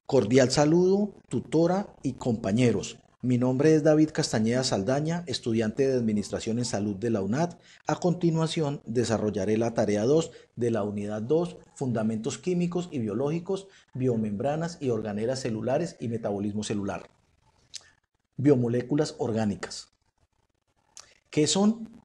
Cordial saludo, tutora y compañeros. Mi nombre es David Castañeda Saldaña, estudiante de Administración en Salud de la UNAD. A continuación, desarrollaré la tarea 2 de la unidad 2, Fundamentos Químicos y Biológicos, Biomembranas y Organelas Celulares y Metabolismo Celular. Biomoléculas orgánicas. ¿Qué son?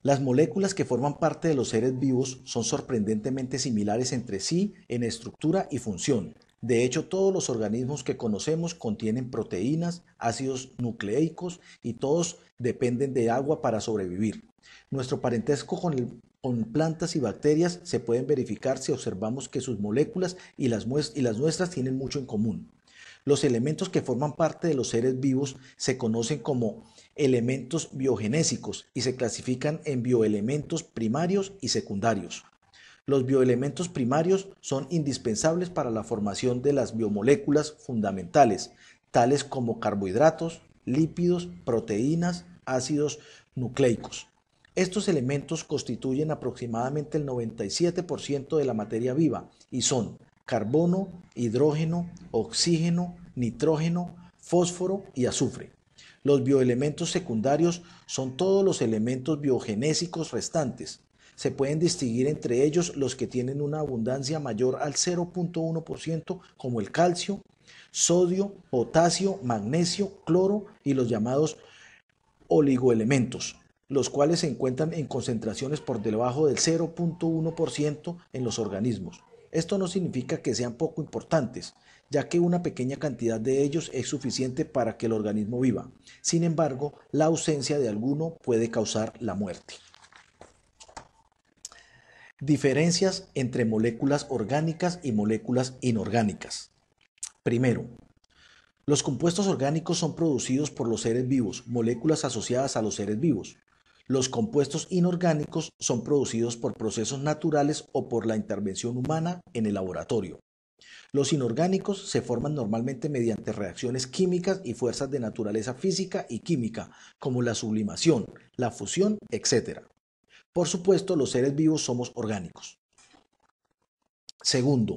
Las moléculas que forman parte de los seres vivos son sorprendentemente similares entre sí en estructura y función. De hecho, todos los organismos que conocemos contienen proteínas, ácidos nucleicos y todos dependen de agua para sobrevivir. Nuestro parentesco con plantas y bacterias se pueden verificar si observamos que sus moléculas y las nuestras tienen mucho en común. Los elementos que forman parte de los seres vivos se conocen como elementos biogenésicos y se clasifican en bioelementos primarios y secundarios. Los bioelementos primarios son indispensables para la formación de las biomoléculas fundamentales, tales como carbohidratos, lípidos, proteínas, ácidos nucleicos. Estos elementos constituyen aproximadamente el 97% de la materia viva y son carbono, hidrógeno, oxígeno, nitrógeno, fósforo y azufre. Los bioelementos secundarios son todos los elementos biogenésicos restantes. Se pueden distinguir entre ellos los que tienen una abundancia mayor al 0.1% como el calcio, sodio, potasio, magnesio, cloro y los llamados oligoelementos, los cuales se encuentran en concentraciones por debajo del 0.1% en los organismos. Esto no significa que sean poco importantes, ya que una pequeña cantidad de ellos es suficiente para que el organismo viva. Sin embargo, la ausencia de alguno puede causar la muerte. Diferencias entre moléculas orgánicas y moléculas inorgánicas. Primero, los compuestos orgánicos son producidos por los seres vivos, moléculas asociadas a los seres vivos. Los compuestos inorgánicos son producidos por procesos naturales o por la intervención humana en el laboratorio. Los inorgánicos se forman normalmente mediante reacciones químicas y fuerzas de naturaleza física y química, como la sublimación, la fusión, etc. Por supuesto, los seres vivos somos orgánicos. Segundo,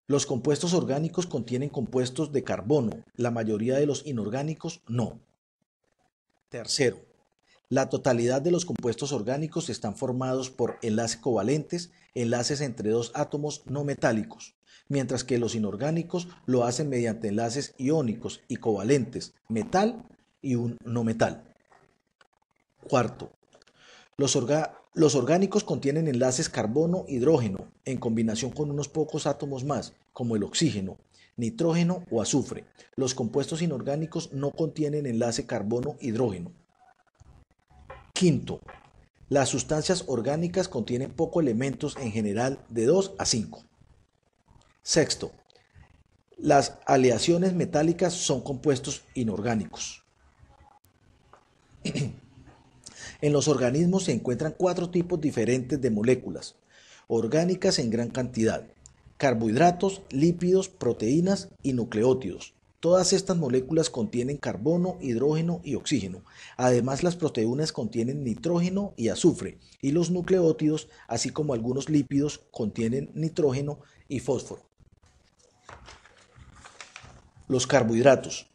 los compuestos orgánicos contienen compuestos de carbono, la mayoría de los inorgánicos no. Tercero, la totalidad de los compuestos orgánicos están formados por enlaces covalentes, enlaces entre dos átomos no metálicos, mientras que los inorgánicos lo hacen mediante enlaces iónicos y covalentes, metal y un no metal. Cuarto, los orgánicos contienen enlaces carbono-hidrógeno en combinación con unos pocos átomos más, como el oxígeno, nitrógeno o azufre. Los compuestos inorgánicos no contienen enlace carbono-hidrógeno. Quinto, las sustancias orgánicas contienen pocos elementos, en general de 2 a 5. Sexto, las aleaciones metálicas son compuestos inorgánicos. En los organismos se encuentran 4 tipos diferentes de moléculas orgánicas en gran cantidad: carbohidratos, lípidos, proteínas y nucleótidos. Todas estas moléculas contienen carbono, hidrógeno y oxígeno. Además, las proteínas contienen nitrógeno y azufre, y los nucleótidos, así como algunos lípidos, contienen nitrógeno y fósforo. Los carbohidratos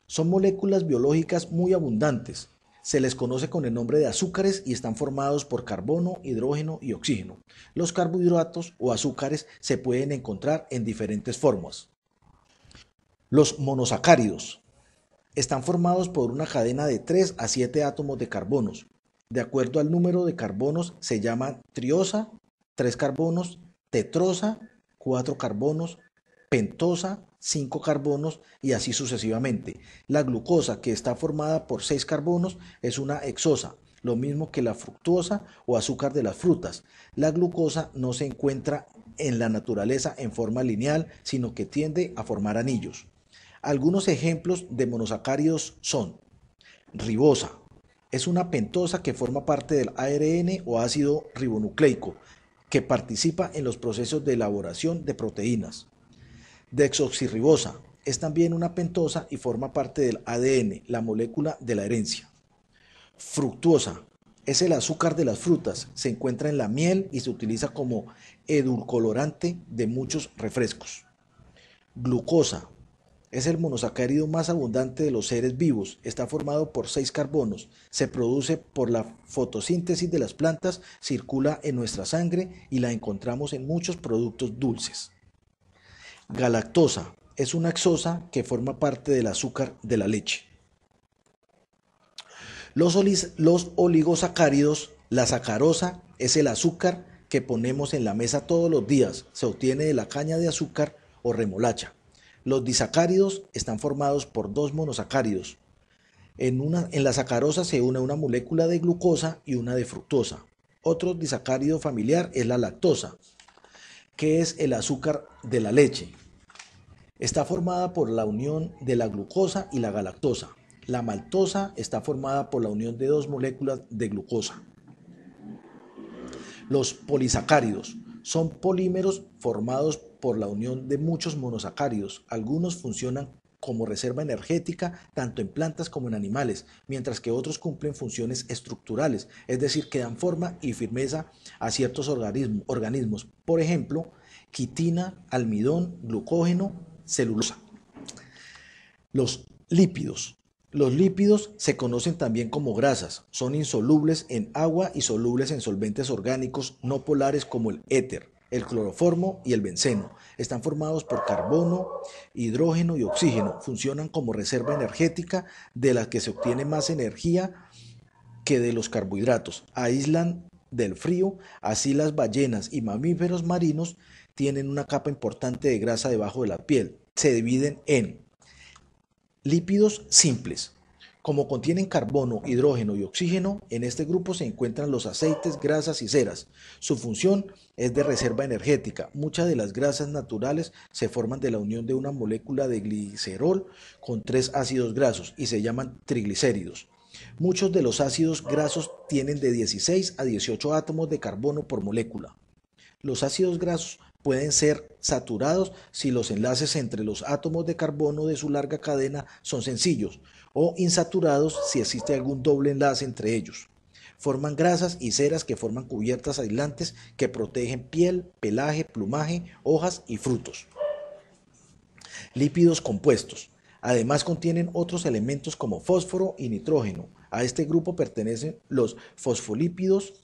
son moléculas biológicas muy abundantes. Se les conoce con el nombre de azúcares y están formados por carbono, hidrógeno y oxígeno. Los carbohidratos o azúcares se pueden encontrar en diferentes formas. Los monosacáridos están formados por una cadena de 3 a 7 átomos de carbonos. De acuerdo al número de carbonos se llaman triosa, 3 carbonos, tetrosa, 4 carbonos, pentosa, 5 carbonos y así sucesivamente. La glucosa, que está formada por 6 carbonos, es una hexosa, lo mismo que la fructosa o azúcar de las frutas. La glucosa no se encuentra en la naturaleza en forma lineal, sino que tiende a formar anillos. Algunos ejemplos de monosacáridos son ribosa. Es una pentosa que forma parte del ARN o ácido ribonucleico, que participa en los procesos de elaboración de proteínas. Desoxirribosa es también una pentosa y forma parte del ADN, la molécula de la herencia. Fructuosa es el azúcar de las frutas, se encuentra en la miel y se utiliza como edulcorante de muchos refrescos. Glucosa. Es el monosacárido más abundante de los seres vivos. Está formado por 6 carbonos. Se produce por la fotosíntesis de las plantas, circula en nuestra sangre y la encontramos en muchos productos dulces. Galactosa. Es una hexosa que forma parte del azúcar de la leche. Los oligosacáridos, la sacarosa es el azúcar que ponemos en la mesa todos los días. Se obtiene de la caña de azúcar o remolacha. Los disacáridos están formados por 2 monosacáridos. En la sacarosa se une una molécula de glucosa y una de fructosa. Otro disacárido familiar es la lactosa, que es el azúcar de la leche. Está formada por la unión de la glucosa y la galactosa. La maltosa está formada por la unión de 2 moléculas de glucosa. Los polisacáridos son polímeros formados por la unión de muchos monosacáridos. Algunos funcionan como reserva energética tanto en plantas como en animales, mientras que otros cumplen funciones estructurales, es decir, que dan forma y firmeza a ciertos organismos. Por ejemplo, quitina, almidón, glucógeno, celulosa. Los lípidos. Los lípidos se conocen también como grasas, son insolubles en agua y solubles en solventes orgánicos no polares como el éter, el cloroformo y el benceno. Están formados por carbono, hidrógeno y oxígeno. Funcionan como reserva energética de la que se obtiene más energía que de los carbohidratos. Aíslan del frío, así las ballenas y mamíferos marinos tienen una capa importante de grasa debajo de la piel. Se dividen en lípidos simples. Como contienen carbono, hidrógeno y oxígeno, en este grupo se encuentran los aceites, grasas y ceras. Su función es de reserva energética. Muchas de las grasas naturales se forman de la unión de una molécula de glicerol con 3 ácidos grasos y se llaman triglicéridos. Muchos de los ácidos grasos tienen de 16 a 18 átomos de carbono por molécula. Los ácidos grasos pueden ser saturados si los enlaces entre los átomos de carbono de su larga cadena son sencillos, o insaturados si existe algún doble enlace entre ellos. Forman grasas y ceras que forman cubiertas aislantes que protegen piel, pelaje, plumaje, hojas y frutos. Lípidos compuestos. Además contienen otros elementos como fósforo y nitrógeno. A este grupo pertenecen los fosfolípidos,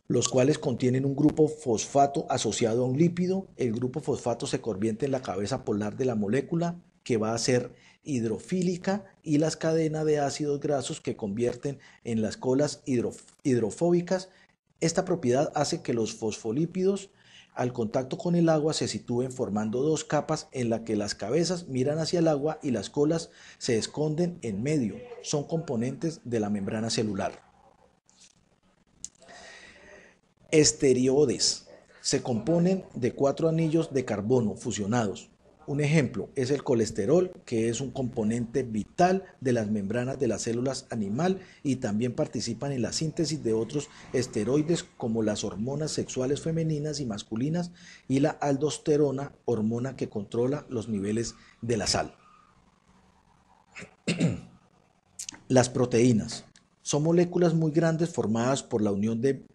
los cuales contienen un grupo fosfato asociado a un lípido. El grupo fosfato se convierte en la cabeza polar de la molécula, que va a ser hidrofílica, y las cadenas de ácidos grasos que convierten en las colas hidrofóbicas. Esta propiedad hace que los fosfolípidos al contacto con el agua se sitúen formando 2 capas en las que las cabezas miran hacia el agua y las colas se esconden en medio. Son componentes de la membrana celular. Esteroides. Se componen de 4 anillos de carbono fusionados. Un ejemplo es el colesterol, que es un componente vital de las membranas de las células animal y también participan en la síntesis de otros esteroides como las hormonas sexuales femeninas y masculinas y la aldosterona, hormona que controla los niveles de la sal. Las proteínas son moléculas muy grandes formadas por la unión de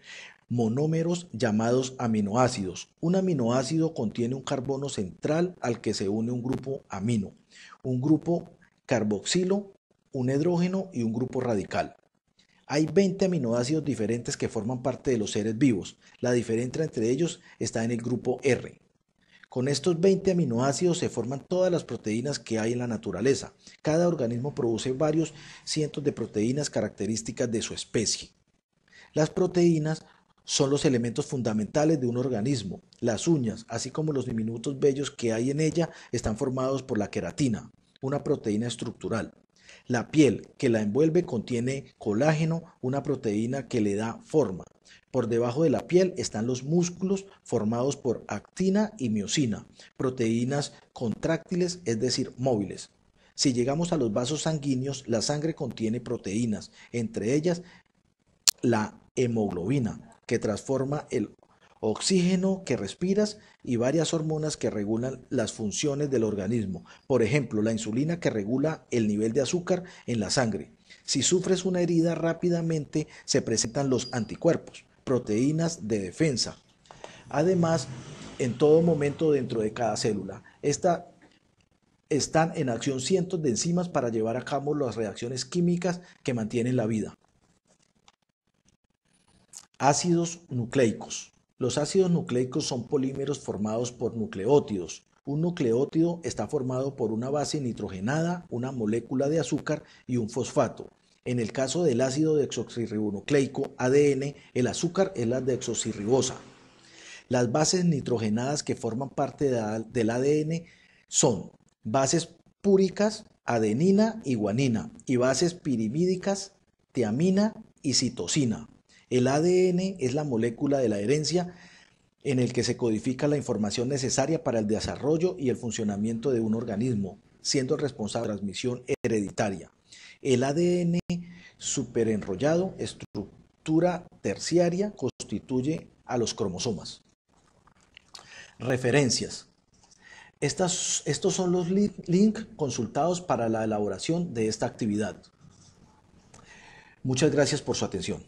monómeros llamados aminoácidos. Un aminoácido contiene un carbono central al que se une un grupo amino, un grupo carboxilo, un hidrógeno y un grupo radical. Hay 20 aminoácidos diferentes que forman parte de los seres vivos. La diferencia entre ellos está en el grupo R. Con estos 20 aminoácidos se forman todas las proteínas que hay en la naturaleza. Cada organismo produce varios cientos de proteínas características de su especie. Las proteínas son los elementos fundamentales de un organismo. Las uñas, así como los diminutos vellos que hay en ella, están formados por la queratina, una proteína estructural. La piel que la envuelve contiene colágeno, una proteína que le da forma. Por debajo de la piel están los músculos formados por actina y miosina, proteínas contráctiles, es decir, móviles. Si llegamos a los vasos sanguíneos, la sangre contiene proteínas, entre ellas la hemoglobina, que transforma el oxígeno que respiras, y varias hormonas que regulan las funciones del organismo. Por ejemplo, la insulina, que regula el nivel de azúcar en la sangre. Si sufres una herida, rápidamente se presentan los anticuerpos, proteínas de defensa. Además, en todo momento dentro de cada célula Están en acción cientos de enzimas para llevar a cabo las reacciones químicas que mantienen la vida. Ácidos nucleicos. Los ácidos nucleicos son polímeros formados por nucleótidos. Un nucleótido está formado por una base nitrogenada, una molécula de azúcar y un fosfato. En el caso del ácido desoxirribonucleico, ADN, el azúcar es la desoxirribosa. Las bases nitrogenadas que forman parte del ADN son bases púricas, adenina y guanina, y bases pirimídicas, tiamina y citosina. El ADN es la molécula de la herencia en el que se codifica la información necesaria para el desarrollo y el funcionamiento de un organismo, siendo responsable de la transmisión hereditaria. El ADN superenrollado, estructura terciaria, constituye a los cromosomas. Referencias. Estos son los links consultados para la elaboración de esta actividad. Muchas gracias por su atención.